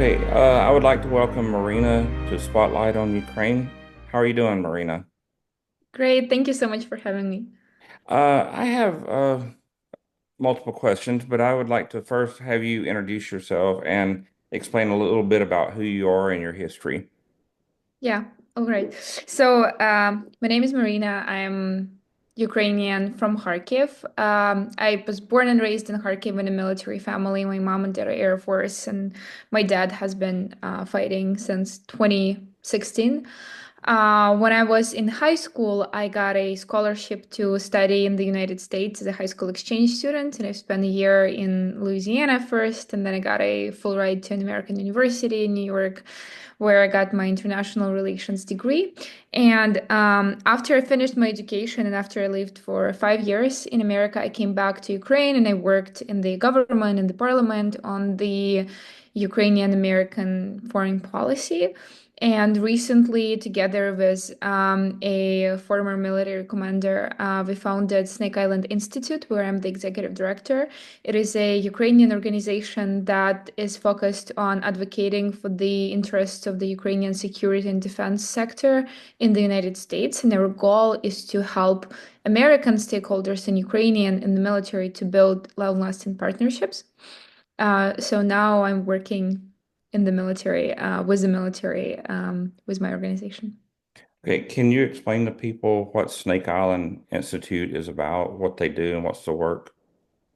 Okay, I would like to welcome Maryna to Spotlight on Ukraine. How are you doing, Maryna? Great. Thank you so much for having me. I have multiple questions, but I would like to first have you introduce yourself and explain a little bit about who you are and your history. Yeah. All right. So, my name is Marina. I'm Ukrainian from Kharkiv. I was born and raised in Kharkiv in a military family. My mom and dad are Air Force, and my dad has been fighting since 2016. When I was in high school, I got a scholarship to study in the United States as a high school exchange student, and I spent a year in Louisiana first, and then I got a full ride to an American university in New York, where I got my international relations degree. And after I finished my education and after I lived for 5 years in America, I came back to Ukraine and I worked in the government and the parliament on the Ukrainian American foreign policy. And recently, together with a former military commander, we founded Snake Island Institute, where I'm the executive director. It is a Ukrainian organization that is focused on advocating for the interests of the Ukrainian security and defense sector in the United States. And our goal is to help American stakeholders and Ukrainian in the military to build long-lasting partnerships. So now I'm working in the military, with the military, with my organization. Okay, can you explain to people what Snake Island Institute is about, what they do, and what's the work?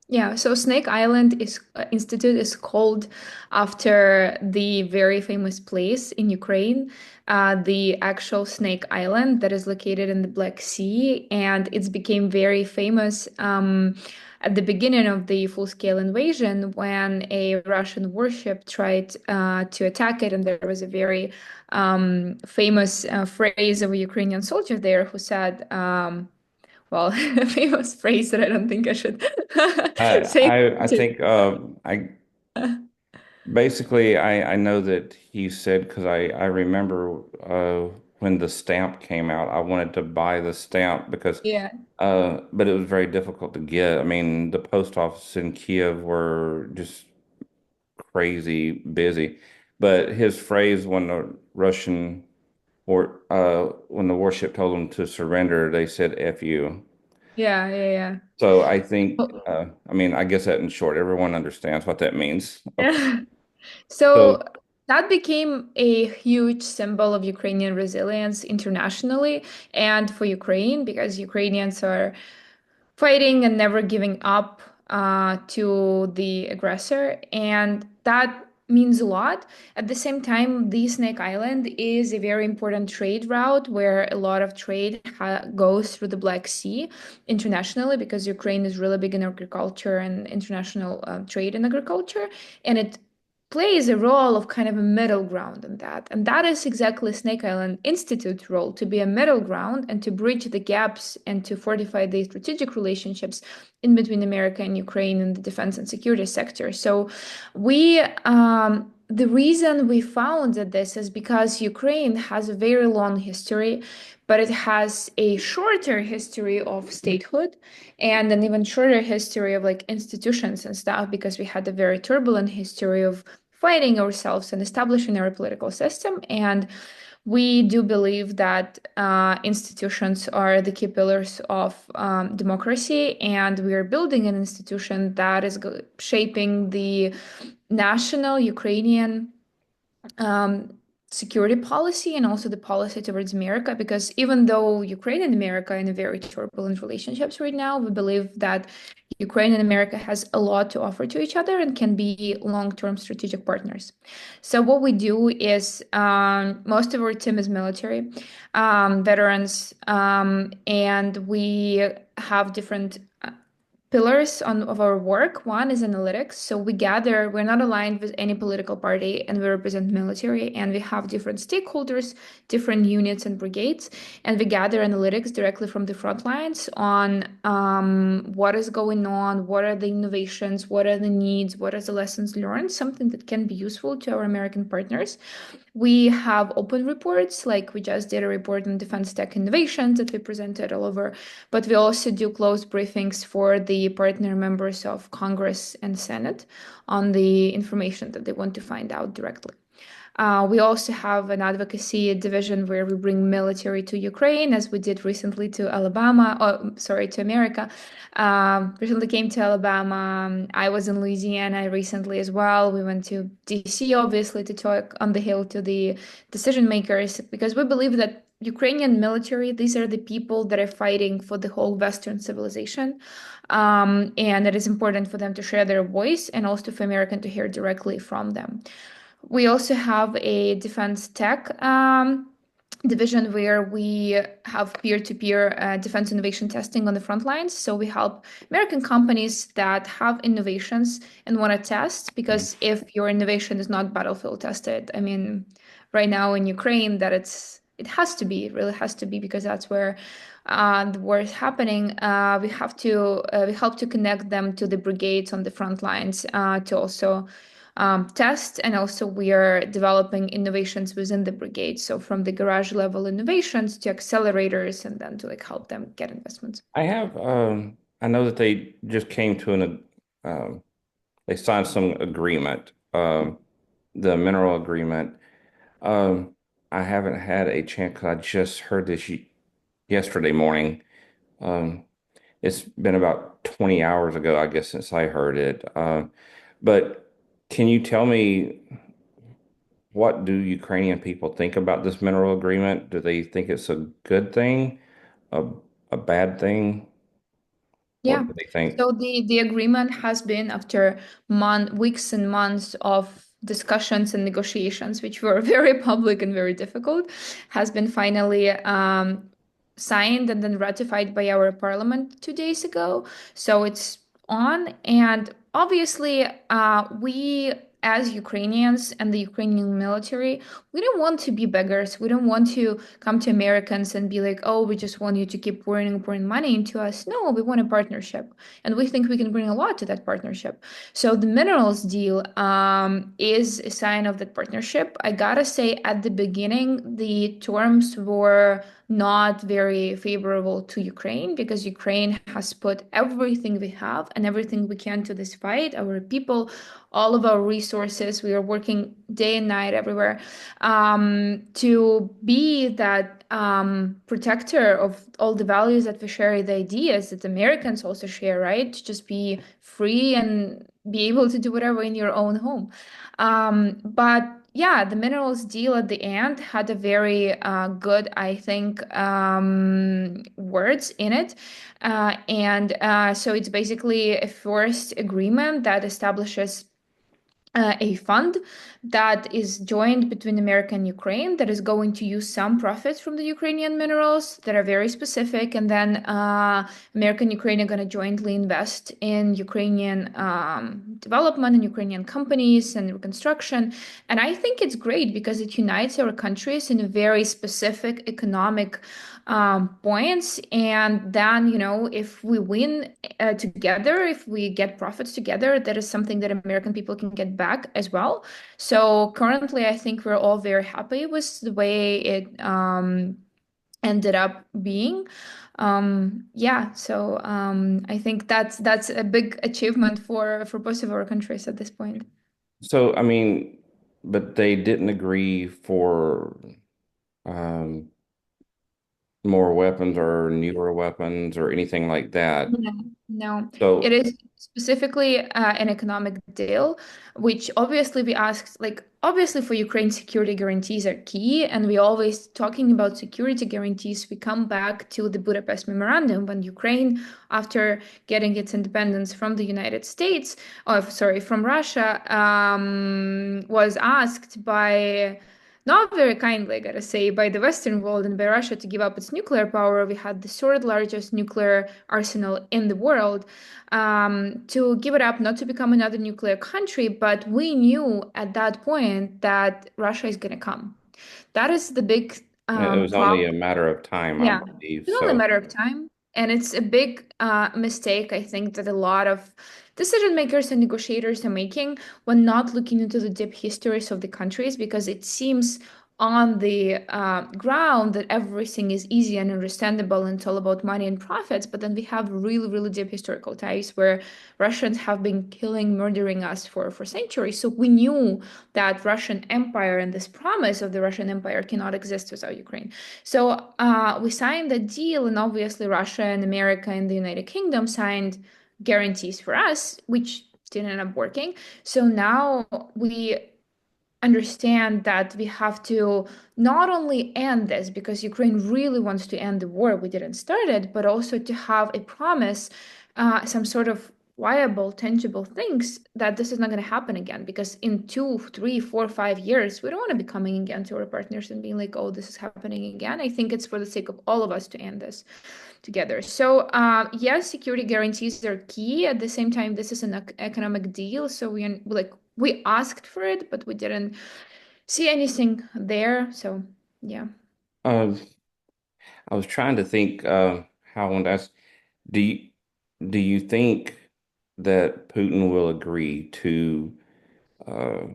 Yeah, so Snake Island is Institute is called after the very famous place in Ukraine, the actual Snake Island that is located in the Black Sea, and it's became very famous at the beginning of the full-scale invasion when a Russian warship tried to attack it, and there was a very famous phrase of a Ukrainian soldier there who said. Well, a famous phrase that I don't think I should I say. I think I basically I know that he said because I remember when the stamp came out, I wanted to buy the stamp because Yeah, but it was very difficult to get. I mean, the post office in Kiev were just crazy busy. But his phrase when the Russian or when the warship told them to surrender, they said "F you." yeah, yeah, So I think, yeah. I mean, I guess that in short, everyone understands what that means. Okay. Yeah. So So that became a huge symbol of Ukrainian resilience internationally and for Ukraine because Ukrainians are fighting and never giving up to the aggressor. And that means a lot. At the same time, the Snake Island is a very important trade route where a lot of trade goes through the Black Sea internationally because Ukraine is really big in agriculture and international trade in agriculture. And it plays a role of kind of a middle ground in that. And that is exactly Snake Island Institute role to be a middle ground and to bridge the gaps and to fortify the strategic relationships in between America and Ukraine in the defense and security sector. So the reason we founded this is because Ukraine has a very long history, but it has a shorter history of statehood and an even shorter history of like institutions and stuff because we had a very turbulent history of fighting ourselves and establishing our political system. And we do believe that institutions are the key pillars of democracy, and we are building an institution that is shaping the national Ukrainian um, security policy and also the policy towards America. Because even though Ukraine and America are in a very turbulent relationships right now, we believe that Ukraine and America has a lot to offer to each other and can be long-term strategic partners. So what we do is most of our team is military veterans, and we have different pillars of our work. One is analytics. So we're not aligned with any political party and we represent military and we have different stakeholders, different units and brigades, and we gather analytics directly from the front lines on what is going on, what are the innovations, what are the needs, what are the lessons learned, something that can be useful to our American partners. We have open reports, like we just did a report on defense tech innovations that we presented all over, but we also do closed briefings for the partner members of Congress and Senate on the information that they want to find out directly. We also have an advocacy division where we bring military to Ukraine, as we did recently to Alabama, sorry, to America. Recently came to Alabama. I was in Louisiana recently as well. We went to DC, obviously, to talk on the Hill to the decision makers because we believe that Ukrainian military, these are the people that are fighting for the whole Western civilization. And it is important for them to share their voice and also for American to hear directly from them. We also have a defense tech division where we have peer-to-peer defense innovation testing on the front lines. So we help American companies that have innovations and want to test, because if your innovation is not battlefield tested, I mean, right now in Ukraine, it has to be, it really has to be, because that's where the war is happening. We help to connect them to the brigades on the front lines to also test, and also we are developing innovations within the brigade. So from the garage level innovations to accelerators, and then to like help them get investments. I know that they just came to they signed some agreement, the mineral agreement. Um, I haven't had a chance because I just heard this yesterday morning. Um, it's been about 20 hours ago, I guess, since I heard it. But can you tell me what do Ukrainian people think about this mineral agreement? Do they think it's a good thing, a, a bad thing? Yeah. What do they think? So the agreement has been after weeks and months of discussions and negotiations, which were very public and very difficult, has been finally signed and then ratified by our parliament 2 days ago. So it's on, and obviously, we as Ukrainians and the Ukrainian military, we don't want to be beggars. We don't want to come to Americans and be like, oh, we just want you to keep pouring money into us. No, we want a partnership. And we think we can bring a lot to that partnership. So the minerals deal is a sign of that partnership. I gotta say, at the beginning, the terms were not very favorable to Ukraine because Ukraine has put everything we have and everything we can to this fight, our people, all of our resources. We are working day and night everywhere to be that protector of all the values that we share, the ideas that Americans also share, right? To just be free and be able to do whatever in your own home. But yeah, the minerals deal at the end had a very good, I think, words in it. So it's basically a first agreement that establishes a fund that is joined between America and Ukraine that is going to use some profits from the Ukrainian minerals that are very specific. And then America and Ukraine are going to jointly invest in Ukrainian development and Ukrainian companies and reconstruction. And I think it's great because it unites our countries in a very specific economic points. And then, if we win together, if we get profits together, that is something that American people can get back as well. So currently, I think we're all very happy with the way it ended up being. Yeah, so I think that's a big achievement for both of our countries at this point. So, I mean, but they didn't agree for um, more weapons or newer weapons or anything like that. No, no. It So, is specifically an economic deal, which obviously we asked, like, obviously for Ukraine, security guarantees are key. And we always talking about security guarantees, we come back to the Budapest Memorandum when Ukraine, after getting its independence from the United States, or sorry, from Russia, was asked by not very kindly, I gotta say, by the Western world and by Russia to give up its nuclear power. We had the third largest nuclear arsenal in the world, to give it up, not to become another nuclear country. But we knew at that point that Russia is gonna come. That is the big it was only problem. a matter of time, I Yeah, believe. it's only a So, matter of time. And it's a big mistake, I think, that a lot of decision makers and negotiators are making when not looking into the deep histories of the countries, because it seems on the ground that everything is easy and understandable and it's all about money and profits. But then we have really, really deep historical ties where Russians have been killing, murdering us for centuries. So we knew that Russian Empire and this promise of the Russian Empire cannot exist without Ukraine. So we signed a deal, and obviously Russia and America and the United Kingdom signed guarantees for us, which didn't end up working. So now we understand that we have to not only end this because Ukraine really wants to end the war, we didn't start it, but also to have a promise, some sort of viable, tangible things that this is not going to happen again. Because in 2, 3, 4, 5 years, we don't want to be coming again to our partners and being like, oh, this is happening again. I think it's for the sake of all of us to end this together. So, yes, security guarantees are key. At the same time, this is an economic deal, so we asked for it, but we didn't see anything there. So, yeah. Uh, I was trying to think how I want to ask, do you, do you think that Putin will agree to uh,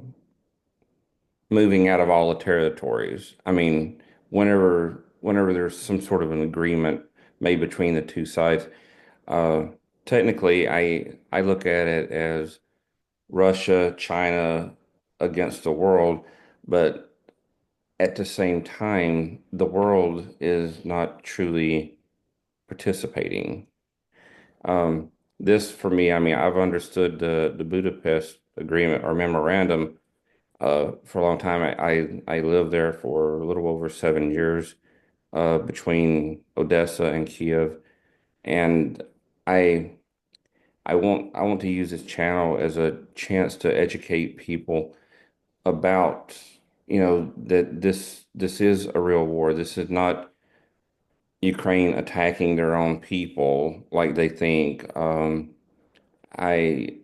moving out of all the territories? I mean, whenever there's some sort of an agreement made between the two sides, uh, technically, I look at it as Russia, China against the world, but at the same time, the world is not truly participating. This for me, I mean, I've understood the Budapest agreement or memorandum for a long time. I lived there for a little over 7 years between Odessa and Kiev, and I I want to use this channel as a chance to educate people about, that this is a real war. This is not Ukraine attacking their own people like they think. I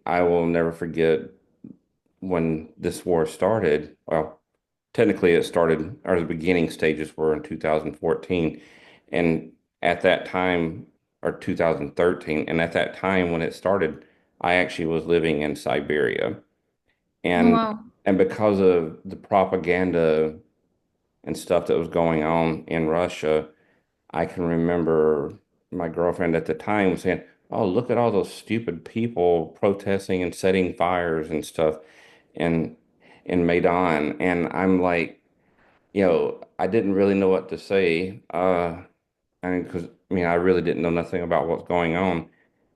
will never forget when this war started. Well, technically it started, or the beginning stages were in 2014, and at that time, or 2013, and at that time when it started, I actually was living in Siberia, Oh, and wow. because of the propaganda and stuff that was going on in Russia, I can remember my girlfriend at the time saying, "Oh, look at all those stupid people protesting and setting fires and stuff in Maidan." And I'm like, I didn't really know what to say. Because I mean, I really didn't know nothing about what's going on.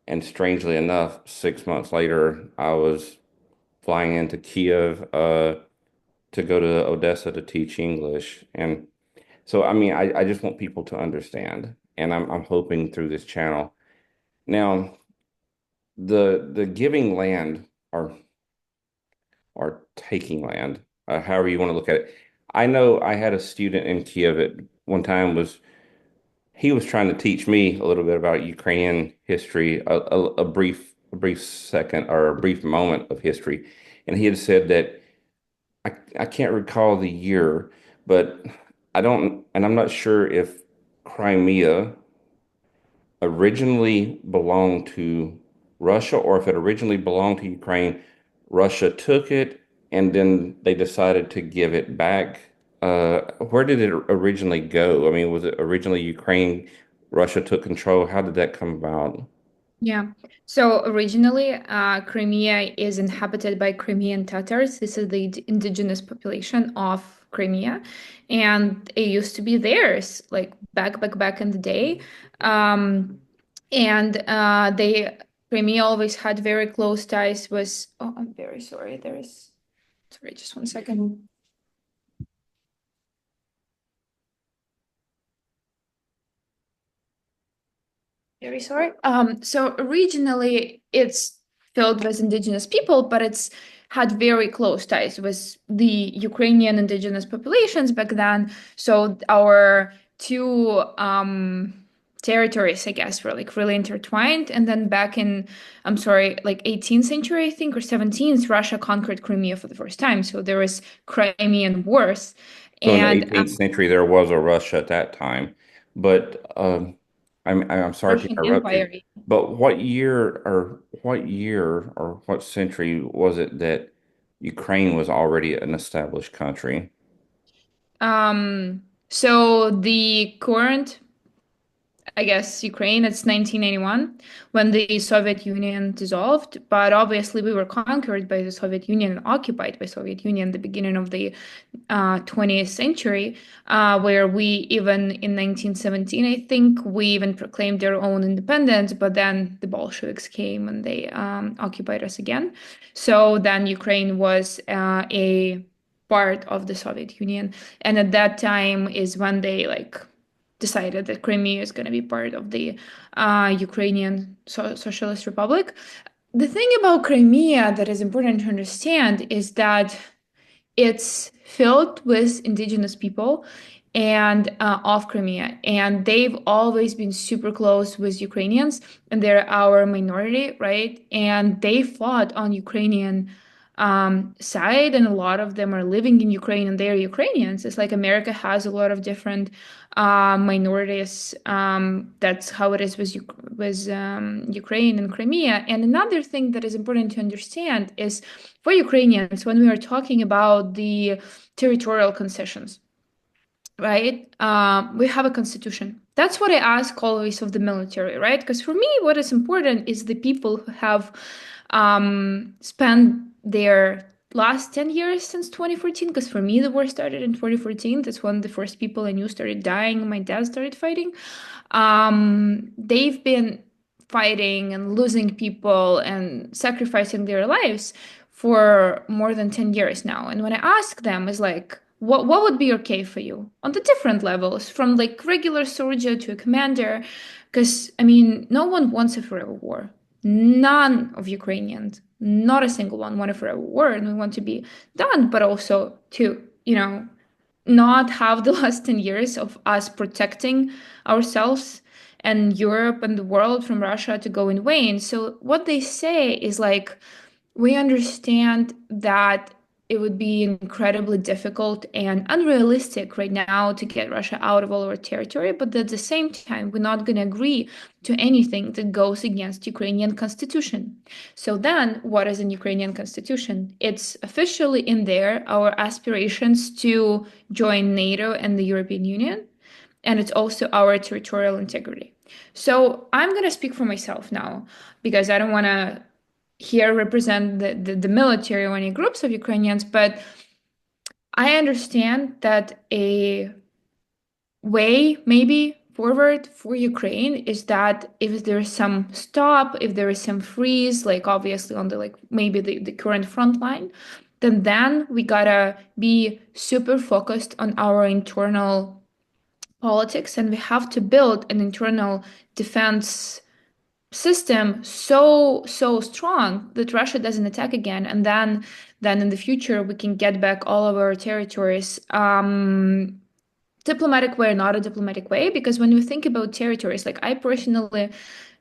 And strangely enough, 6 months later, I was flying into Kiev to go to Odessa to teach English. And so, I mean, I just want people to understand, and I'm hoping through this channel. Now, the giving land or taking land, however you want to look at it. I know I had a student in Kiev at one time was he was trying to teach me a little bit about Ukrainian history, a brief second or a brief moment of history, and he had said that I can't recall the year, but I'm not sure if Crimea originally belonged to Russia or if it originally belonged to Ukraine. Russia took it and then they decided to give it back. Where did it originally go? I mean, was it originally Ukraine? Russia took control. How did that come about? Yeah. So originally, Crimea is inhabited by Crimean Tatars. This is the indigenous population of Crimea, and it used to be theirs, like back in the day. Um, and they Crimea always had very close ties with. Oh, I'm very sorry. Sorry, just one second. Very sorry. So originally it's filled with indigenous people, but it's had very close ties with the Ukrainian indigenous populations back then. So our two territories, I guess, were like really intertwined. And then back in, I'm sorry, like 18th century, I think, or 17th, Russia conquered Crimea for the first time. So there was Crimean Wars. So in the And 18th century, there was a Russia at that time, but I'm sorry to Russian interrupt you, Empire. but what year or what century was it that Ukraine was already an established country? So the current, I guess, Ukraine, it's 1991 when the Soviet Union dissolved. But obviously, we were conquered by the Soviet Union and occupied by Soviet Union at the beginning of the 20th century, where we even in 1917, I think, we even proclaimed our own independence. But then the Bolsheviks came and they occupied us again. So then Ukraine was a part of the Soviet Union, and at that time is when they like decided that Crimea is going to be part of the Ukrainian Socialist Republic. The thing about Crimea that is important to understand is that it's filled with indigenous people and of Crimea, and they've always been super close with Ukrainians, and they're our minority, right? And they fought on Ukrainian side, and a lot of them are living in Ukraine, and they're Ukrainians. It's like America has a lot of different minorities. That's how it is with Ukraine and Crimea. And another thing that is important to understand is for Ukrainians, when we are talking about the territorial concessions, right? We have a constitution. That's what I ask always of the military, right? Because for me, what is important is the people who have spent their last 10 years since 2014. Because for me, the war started in 2014. That's when the first people I knew started dying. My dad started fighting. They've been fighting and losing people and sacrificing their lives for more than 10 years now. And when I ask them, is like, what would be okay for you on the different levels, from like regular soldier to a commander? Because I mean, no one wants a forever war. None of Ukrainians, not a single one, want a forever war, and we want to be done, but also to, not have the last 10 years of us protecting ourselves and Europe and the world from Russia to go in vain. So what they say is like, we understand that it would be incredibly difficult and unrealistic right now to get Russia out of all our territory, but at the same time, we're not going to agree to anything that goes against Ukrainian constitution. So then, what is in Ukrainian constitution? It's officially in there our aspirations to join NATO and the European Union, and it's also our territorial integrity. So I'm going to speak for myself now because I don't want to here represent the military or any groups of Ukrainians, but I understand that a way maybe forward for Ukraine is that if there's some stop, if there is some freeze, like obviously on the like maybe the current front line, then we gotta be super focused on our internal politics, and we have to build an internal defense system so strong that Russia doesn't attack again, and then in the future we can get back all of our territories, diplomatic way or not a diplomatic way. Because when you think about territories, like I personally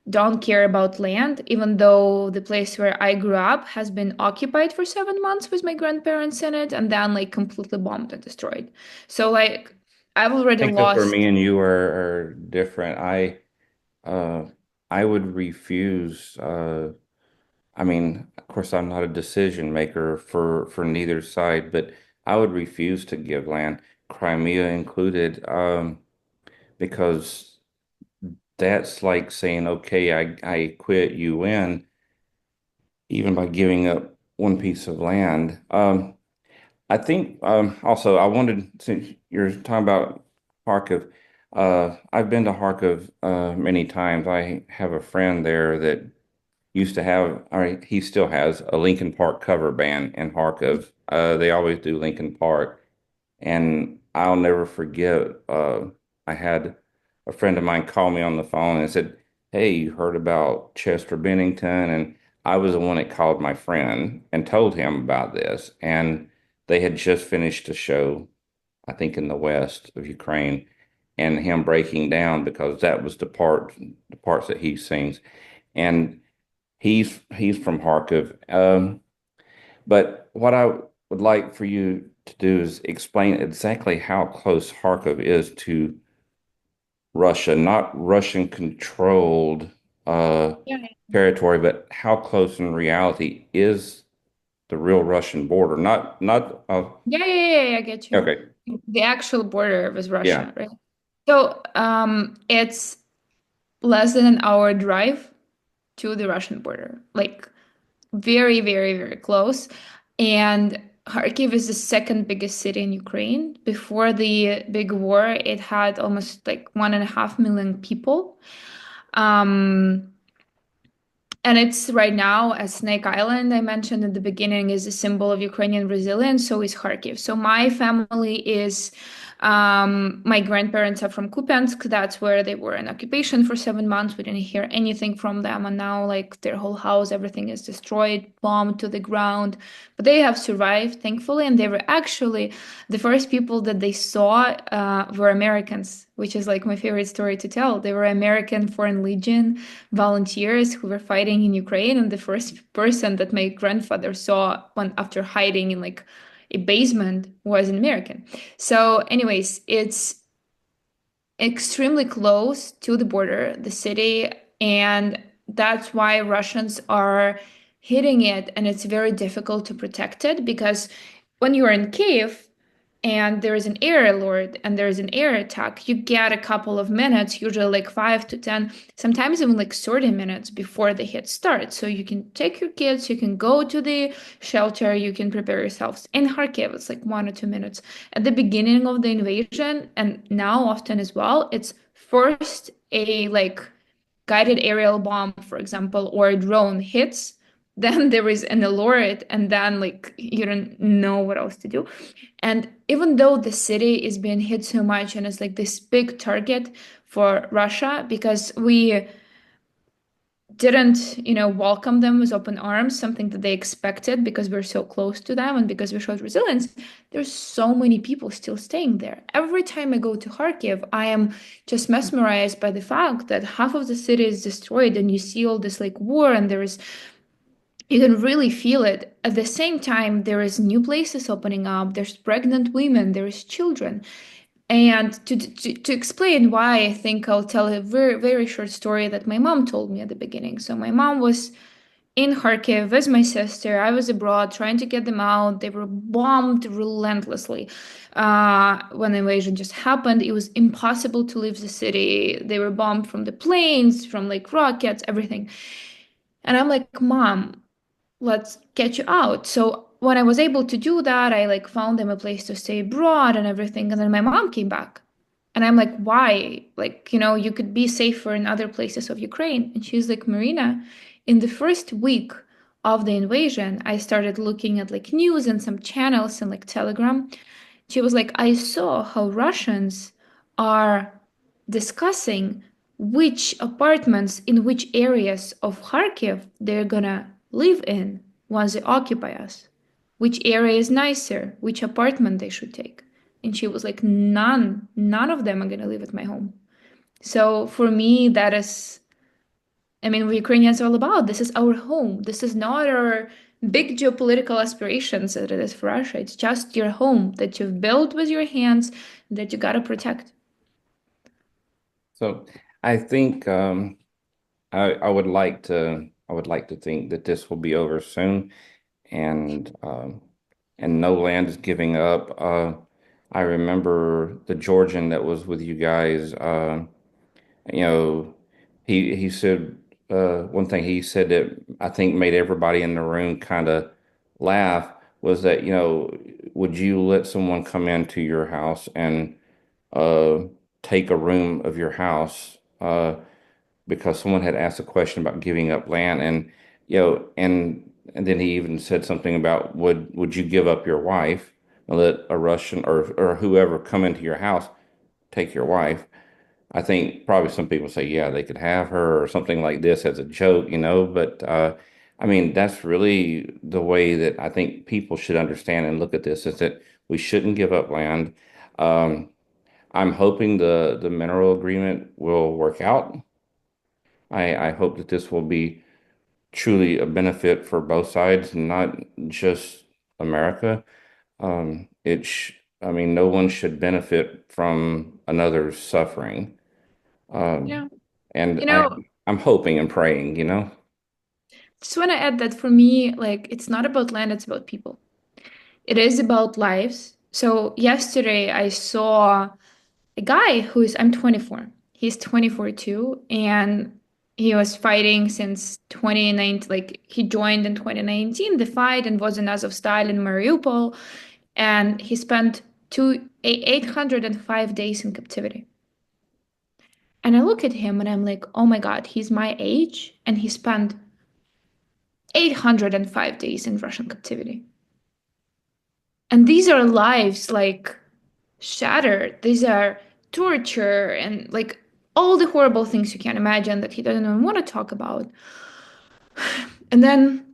don't care about land, even though the place where I grew up has been occupied for 7 months with my grandparents in it, and then like completely bombed and destroyed. So like I've already I think that's where lost. me and you are different. Uh I would refuse I mean, of course I'm not a decision maker for neither side, but I would refuse to give land, Crimea included, because that's like saying, okay, I quit, you win, even by giving up one piece of land. I think also I wanted, since you're talking about Kharkiv, I've been to Kharkiv many times. I have a friend there that used to have, all right, he still has a Linkin Park cover band in Kharkiv. They always do Linkin Park. And I'll never forget, I had a friend of mine call me on the phone and said, "Hey, you heard about Chester Bennington?" And I was the one that called my friend and told him about this. And they had just finished a show, I think in the west of Ukraine, and him breaking down because that was the parts that he sings. And he's from Kharkiv. But what I would like for you to do is explain exactly how close Kharkov is to Russia, not Russian controlled uh, Yeah. territory, but how close in reality is the real Russian border? Not Yeah, I get you. okay, The actual border was yeah. Russia, right? So, it's less than an hour drive to the Russian border, like very, very, very close. And Kharkiv is the second biggest city in Ukraine. Before the big war, it had almost like 1.5 million people. Um, and it's right now, as Snake Island, I mentioned at the beginning, is a symbol of Ukrainian resilience. So is Kharkiv. So my family is, my grandparents are from Kupiansk. That's where they were in occupation for 7 months. We didn't hear anything from them. And now, like, their whole house, everything is destroyed, bombed to the ground. But they have survived, thankfully. And they were actually the first people that they saw were Americans, which is like my favorite story to tell. They were American Foreign Legion volunteers who were fighting in Ukraine, and the first person that my grandfather saw when after hiding in like a basement was an American. So, anyways, it's extremely close to the border, the city, and that's why Russians are hitting it, and it's very difficult to protect it because when you're in Kiev, and there is an air alert and there is an air attack, you get a couple of minutes, usually like 5 to 10, sometimes even like 30 minutes before the hit starts. So you can take your kids, you can go to the shelter, you can prepare yourselves. In Kharkiv, it's like 1 or 2 minutes. At the beginning of the invasion, and now often as well, it's first a like guided aerial bomb, for example, or a drone hits. Then there is an alert, and then like you don't know what else to do. And even though the city is being hit so much and it's like this big target for Russia, because we didn't, welcome them with open arms, something that they expected because we're so close to them and because we showed resilience, there's so many people still staying there. Every time I go to Kharkiv, I am just mesmerized by the fact that half of the city is destroyed and you see all this like war and you can really feel it. At the same time, there is new places opening up. There's pregnant women. There's children. And to explain why, I think I'll tell a very, very short story that my mom told me at the beginning. So my mom was in Kharkiv with my sister. I was abroad trying to get them out. They were bombed relentlessly. When the invasion just happened, it was impossible to leave the city. They were bombed from the planes, from like rockets, everything. And I'm like, Mom, let's get you out. So when I was able to do that, I like found them a place to stay abroad and everything. And then my mom came back. And I'm like, why? Like, you could be safer in other places of Ukraine. And she's like, Marina, in the first week of the invasion, I started looking at like news and some channels and like Telegram. She was like, I saw how Russians are discussing which apartments in which areas of Kharkiv they're gonna live in once they occupy us. Which area is nicer, which apartment they should take. And she was like, none of them are gonna live at my home. So for me, that is, I mean, what Ukrainians are all about. This is our home. This is not our big geopolitical aspirations that it is for Russia. It's just your home that you've built with your hands that you gotta protect. So I think I would like to think that this will be over soon, and no land is giving up. I remember the Georgian that was with you guys. You know, he said one thing he said that I think made everybody in the room kind of laugh was that, would you let someone come into your house and uh, take a room of your house because someone had asked a question about giving up land, and and then he even said something about would you give up your wife and let a Russian or whoever come into your house take your wife? I think probably some people say, yeah, they could have her or something like this as a joke, but I mean, that's really the way that I think people should understand and look at this is that we shouldn't give up land. Um, I'm hoping the mineral agreement will work out. I hope that this will be truly a benefit for both sides and not just America. I mean, no one should benefit from another's suffering. Um, Yeah. and You know, I'm hoping and praying, you know. just want to add that for me, like, it's not about land, it's about people. It is about lives. So yesterday I saw a guy I'm 24. He's 24 too, and he was fighting since 2019. Like he joined in 2019 the fight and was in Azovstal in Mariupol, and he spent 805 days in captivity. And I look at him and I'm like, oh my God, he's my age, and he spent 805 days in Russian captivity. And these are lives like shattered. These are torture and like all the horrible things you can imagine that he doesn't even want to talk about. And then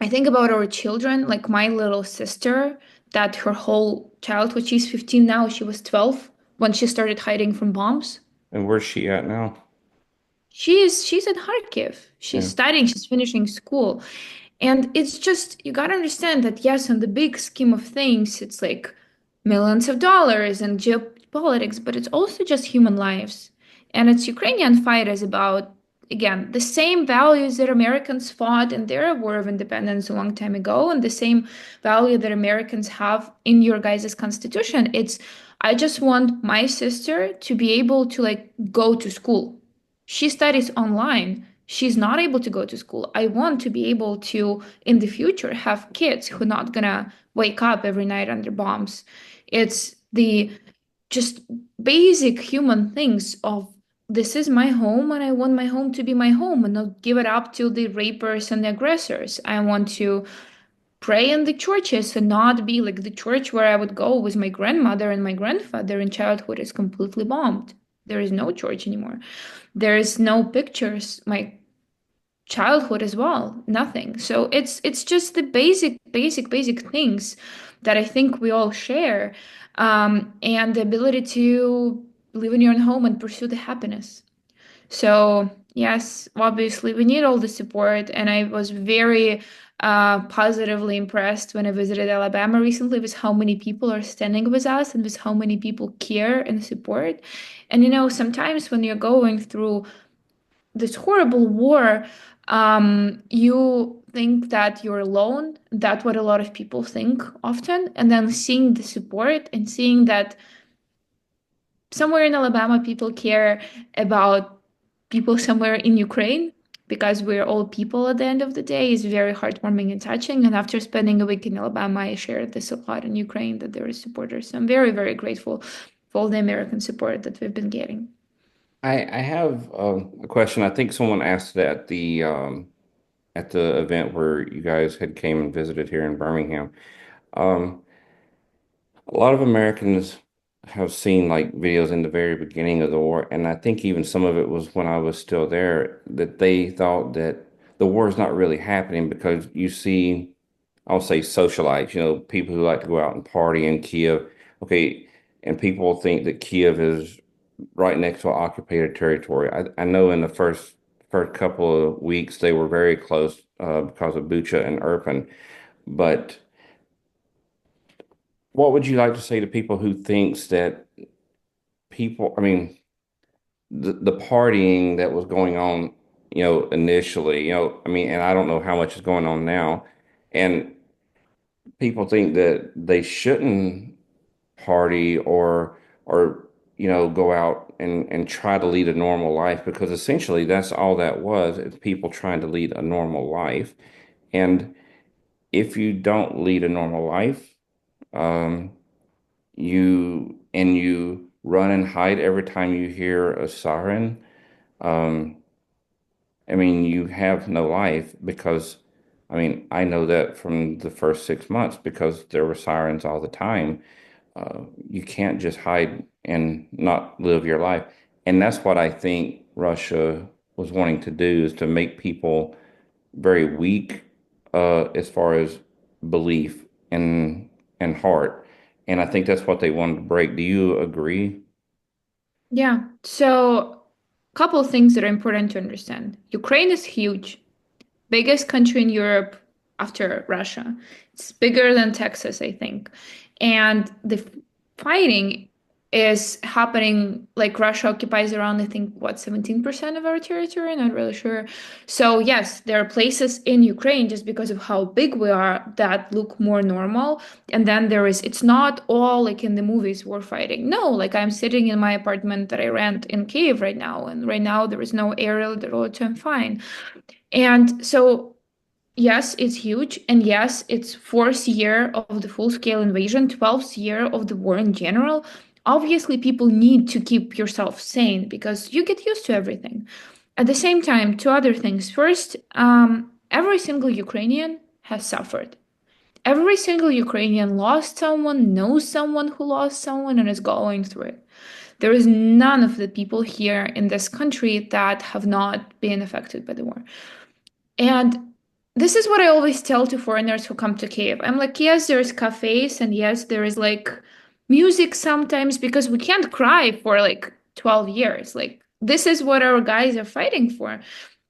I think about our children, like my little sister, that her whole childhood, she's 15 now, she was 12 when she started hiding from bombs. And where's she at now? She's in Kharkiv. She's Yeah. studying, she's finishing school. And it's just, you gotta understand that, yes, in the big scheme of things, it's like millions of dollars and geopolitics, but it's also just human lives. And it's Ukrainian fight is about, again, the same values that Americans fought in their war of independence a long time ago, and the same value that Americans have in your guys' constitution. It's, I just want my sister to be able to like go to school. She studies online. She's not able to go to school. I want to be able to, in the future, have kids who are not gonna wake up every night under bombs. It's the just basic human things of this is my home and I want my home to be my home and not give it up to the rapers and the aggressors. I want to pray in the churches and not be like the church where I would go with my grandmother and my grandfather in childhood is completely bombed. There is no church anymore. There is no pictures. My childhood as well, nothing. So it's just the basic things that I think we all share, and the ability to live in your own home and pursue the happiness. So yes, obviously we need all the support, and I was very positively impressed when I visited Alabama recently with how many people are standing with us and with how many people care and support. And sometimes when you're going through this horrible war, you think that you're alone. That's what a lot of people think often. And then seeing the support and seeing that somewhere in Alabama, people care about people somewhere in Ukraine because we're all people at the end of the day is very heartwarming and touching. And after spending a week in Alabama, I shared this a lot in Ukraine that there is supporters. So I'm very, very grateful for all the American support that we've been getting. I have a question. I think someone asked it at the event where you guys had came and visited here in Birmingham. Um, a lot of Americans have seen like videos in the very beginning of the war, and I think even some of it was when I was still there, that they thought that the war is not really happening because you see, I'll say socialites, people who like to go out and party in Kiev. Okay, and people think that Kiev is right next to occupied territory. I know in the first couple of weeks they were very close because of Bucha and Irpin, but what would you like to say to people who thinks that I mean, the partying that was going on, initially, I mean, and I don't know how much is going on now, and people think that they shouldn't party or go out and try to lead a normal life because essentially that's all that was. It's people trying to lead a normal life. And if you don't lead a normal life, um, you run and hide every time you hear a siren. Um, I mean, you have no life because, I mean, I know that from the first 6 months because there were sirens all the time. You can't just hide and not live your life. And that's what I think Russia was wanting to do is to make people very weak as far as belief and heart. And I think that's what they wanted to break. Do you agree? Yeah. So, a couple of things that are important to understand. Ukraine is huge, biggest country in Europe after Russia. It's bigger than Texas, I think. And the fighting is happening, like Russia occupies around, I think, what, 17% of our territory? Not really sure. So yes, there are places in Ukraine just because of how big we are that look more normal. And then it's not all like in the movies we're fighting. No, like I'm sitting in my apartment that I rent in Kiev right now, and right now there is no aerial alert, I'm fine. And so yes, it's huge. And yes, it's fourth year of the full-scale invasion, 12th year of the war in general. Obviously, people need to keep yourself sane because you get used to everything. At the same time, two other things. First, every single Ukrainian has suffered. Every single Ukrainian lost someone, knows someone who lost someone, and is going through it. There is none of the people here in this country that have not been affected by the war. And this is what I always tell to foreigners who come to Kiev. I'm like, yes, there's cafes, and yes, there is like music sometimes because we can't cry for like 12 years. Like this is what our guys are fighting for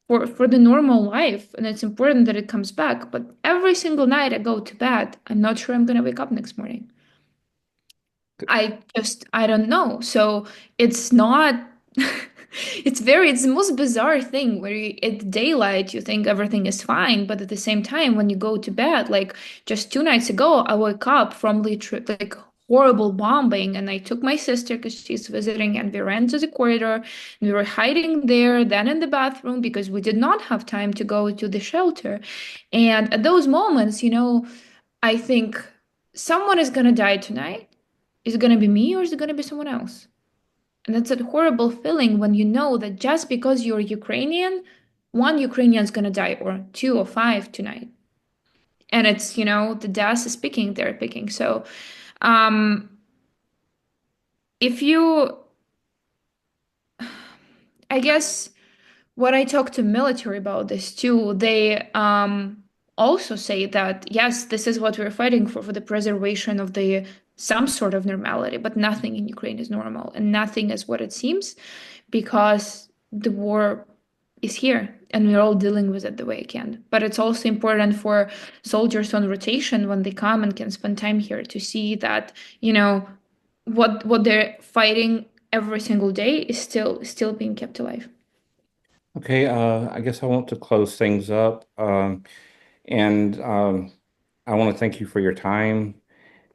the normal life, and it's important that it comes back. But every single night I go to bed, I'm not sure I'm gonna wake up next morning. I don't know. So it's not, it's the most bizarre thing where at daylight you think everything is fine, but at the same time, when you go to bed, like just 2 nights ago, I woke up from literally like horrible bombing, and I took my sister because she's visiting, and we ran to the corridor, and we were hiding there, then in the bathroom because we did not have time to go to the shelter. And at those moments, I think someone is gonna die tonight. Is it going to be me or is it going to be someone else? And that's a horrible feeling when you know that just because you're Ukrainian, one Ukrainian is going to die, or two or five tonight. And it's, the death is picking, they're picking. So, um, if you, I guess, when I talk to military about this too, they also say that yes, this is what we're fighting for the preservation of the some sort of normality, but nothing in Ukraine is normal and nothing is what it seems because the war is here and we're all dealing with it the way it can. But it's also important for soldiers on rotation when they come and can spend time here to see that, what they're fighting every single day is still being kept alive. Okay, I guess I want to close things up. And I want to thank you for your time.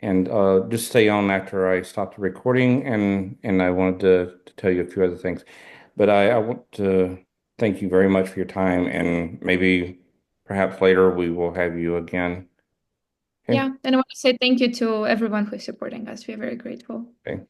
And just stay on after I stop the recording. And I wanted to tell you a few other things. But I want to thank you very much for your time. And maybe perhaps later we will have you again. Okay. Yeah, and I want to say thank you to everyone who is supporting us. We're very grateful. Okay.